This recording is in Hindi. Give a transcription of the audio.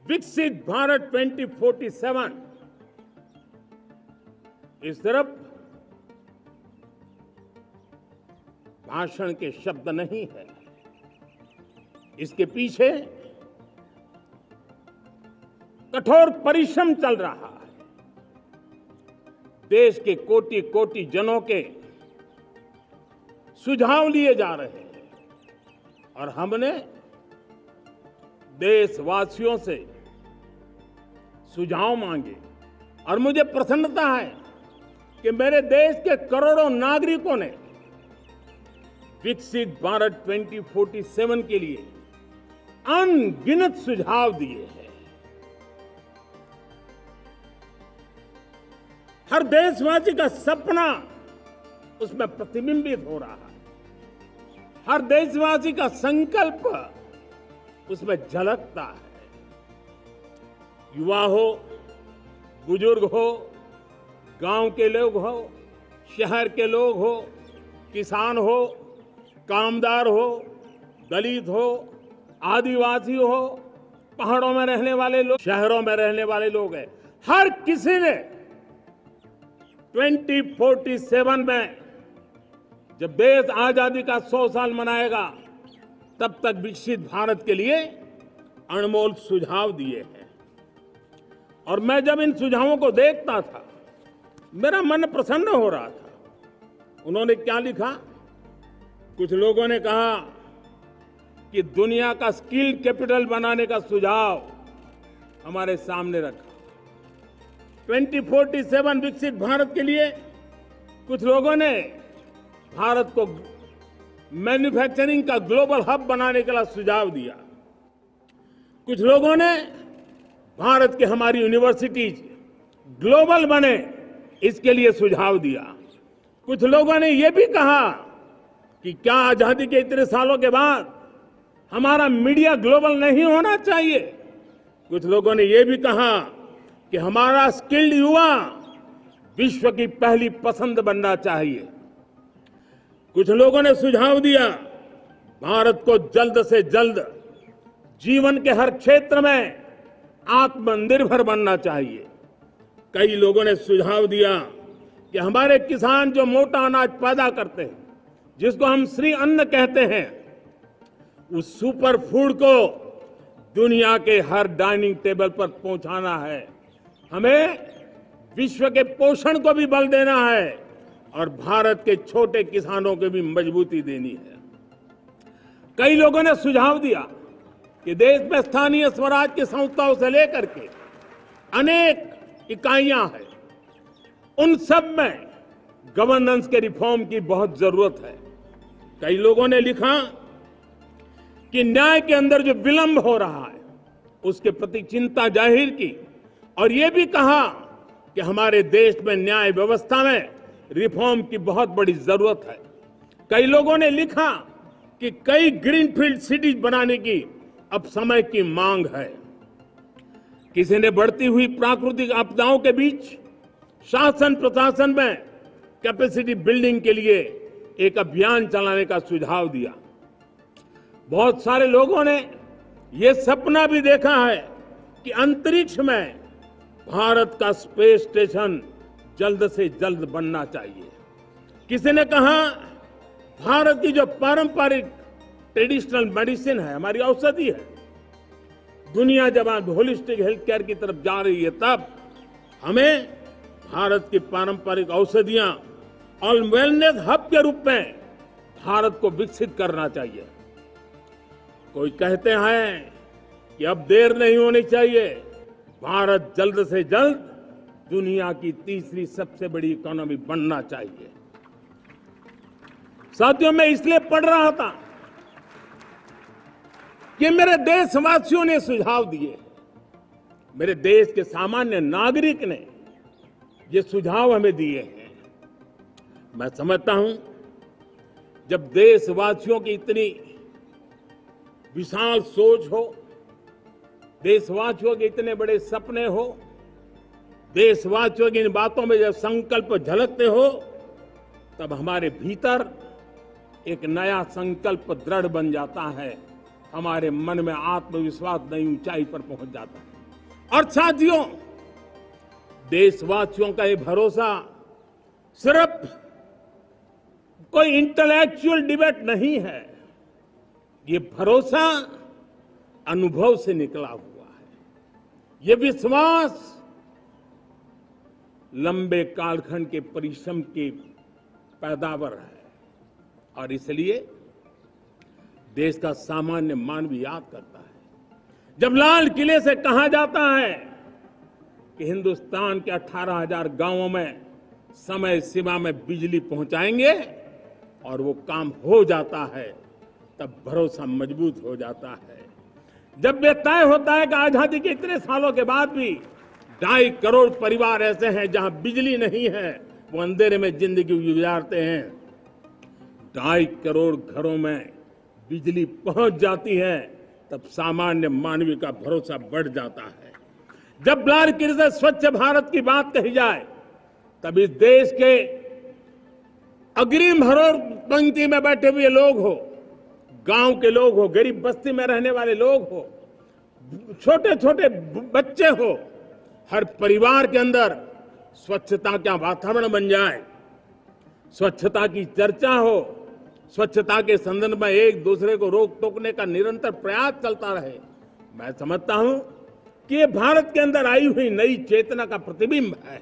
विकसित भारत 2047 इस तरफ भाषण के शब्द नहीं है, इसके पीछे कठोर परिश्रम चल रहा है। देश के कोटि कोटि जनों के सुझाव लिए जा रहे हैं और हमने देशवासियों से सुझाव मांगे और मुझे प्रसन्नता है कि मेरे देश के करोड़ों नागरिकों ने विकसित भारत 2047 के लिए अनगिनत सुझाव दिए हैं। हर देशवासी का सपना उसमें प्रतिबिंबित हो रहा है, हर देशवासी का संकल्प उसमें झलकता है। युवा हो, बुजुर्ग हो, गांव के लोग हो, शहर के लोग हो, किसान हो, कामदार हो, दलित हो, आदिवासी हो, पहाड़ों में रहने वाले लोग, शहरों में रहने वाले लोग हैं, हर किसी ने 2047 में जब देश आजादी का 100 साल मनाएगा तब तक विकसित भारत के लिए अनमोल सुझाव दिए हैं। और मैं जब इन सुझावों को देखता था मेरा मन प्रसन्न हो रहा था। उन्होंने क्या लिखा? कुछ लोगों ने कहा कि दुनिया का स्किल कैपिटल बनाने का सुझाव हमारे सामने रखा। 2047 विकसित भारत के लिए कुछ लोगों ने भारत को मैन्युफैक्चरिंग का ग्लोबल हब बनाने का सुझाव दिया। कुछ लोगों ने भारत की हमारी यूनिवर्सिटीज ग्लोबल बने इसके लिए सुझाव दिया। कुछ लोगों ने यह भी कहा कि क्या आजादी के इतने सालों के बाद हमारा मीडिया ग्लोबल नहीं होना चाहिए। कुछ लोगों ने यह भी कहा कि हमारा स्किल्ड युवा विश्व की पहली पसंद बनना चाहिए। कुछ लोगों ने सुझाव दिया भारत को जल्द से जल्द जीवन के हर क्षेत्र में आत्मनिर्भर बनना चाहिए। कई लोगों ने सुझाव दिया कि हमारे किसान जो मोटा अनाज पैदा करते हैं, जिसको हम श्री अन्न कहते हैं, उस सुपर फूड को दुनिया के हर डाइनिंग टेबल पर पहुंचाना है। हमें विश्व के पोषण को भी बल देना है और भारत के छोटे किसानों को भी मजबूती देनी है। कई लोगों ने सुझाव दिया कि देश में स्थानीय स्वराज की संस्थाओं से लेकर के अनेक इकाइयां हैं, उन सब में गवर्नेंस के रिफॉर्म की बहुत जरूरत है। कई लोगों ने लिखा कि न्याय के अंदर जो विलंब हो रहा है उसके प्रति चिंता जाहिर की और ये भी कहा कि हमारे देश में न्याय व्यवस्था में रिफॉर्म की बहुत बड़ी जरूरत है। कई लोगों ने लिखा कि कई ग्रीनफील्ड सिटीज बनाने की अब समय की मांग है। किसी ने बढ़ती हुई प्राकृतिक आपदाओं के बीच शासन प्रशासन में कैपेसिटी बिल्डिंग के लिए एक अभियान चलाने का सुझाव दिया। बहुत सारे लोगों ने यह सपना भी देखा है कि अंतरिक्ष में भारत का स्पेस स्टेशन जल्द से जल्द बनना चाहिए। किसी ने कहा भारत की जो पारंपरिक ट्रेडिशनल मेडिसिन है, हमारी औषधि है, दुनिया जब आज होलिस्टिक हेल्थ केयर की तरफ जा रही है तब हमें भारत की पारंपरिक औषधियां और वेलनेस हब के रूप में भारत को विकसित करना चाहिए। कोई कहते हैं कि अब देर नहीं होनी चाहिए, भारत जल्द से जल्द दुनिया की तीसरी सबसे बड़ी इकोनॉमी बनना चाहिए। साथियों, मैं इसलिए पढ़ रहा था कि मेरे देशवासियों ने सुझाव दिए, मेरे देश के सामान्य नागरिक ने ये सुझाव हमें दिए हैं। मैं समझता हूं जब देशवासियों की इतनी विशाल सोच हो, देशवासियों के इतने बड़े सपने हो, देशवासियों की इन बातों में जब संकल्प झलकते हो, तब हमारे भीतर एक नया संकल्प दृढ़ बन जाता है, हमारे मन में आत्मविश्वास नई ऊंचाई पर पहुंच जाता है। और साथियों, देशवासियों का ये भरोसा सिर्फ कोई इंटेलेक्चुअल डिबेट नहीं है, ये भरोसा अनुभव से निकला हुआ है। ये विश्वास लंबे कालखंड के परिश्रम की पैदावार है और इसलिए देश का सामान्य मानव याद करता है जब लाल किले से कहा जाता है कि हिंदुस्तान के 18,000 गांवों में समय सीमा में बिजली पहुंचाएंगे और वो काम हो जाता है, तब भरोसा मजबूत हो जाता है। जब ये तय होता है कि आजादी के इतने सालों के बाद भी 2.5 करोड़ परिवार ऐसे हैं जहां बिजली नहीं है, वो अंधेरे में जिंदगी गुजारते हैं, 2.5 करोड़ घरों में बिजली पहुंच जाती है, तब सामान्य मानवीय का भरोसा बढ़ जाता है। जब लाल किले से स्वच्छ भारत की बात कही जाए, तब इस देश के अग्रिम पंक्ति में बैठे हुए लोग हो, गांव के लोग हो, गरीब बस्ती में रहने वाले लोग हो, छोटे छोटे बच्चे हो, हर परिवार के अंदर स्वच्छता का वातावरण बन जाए, स्वच्छता की चर्चा हो, स्वच्छता के संदर्भ में एक दूसरे को रोक टोकने का निरंतर प्रयास चलता रहे। मैं समझता हूं कि ये भारत के अंदर आई हुई नई चेतना का प्रतिबिंब है।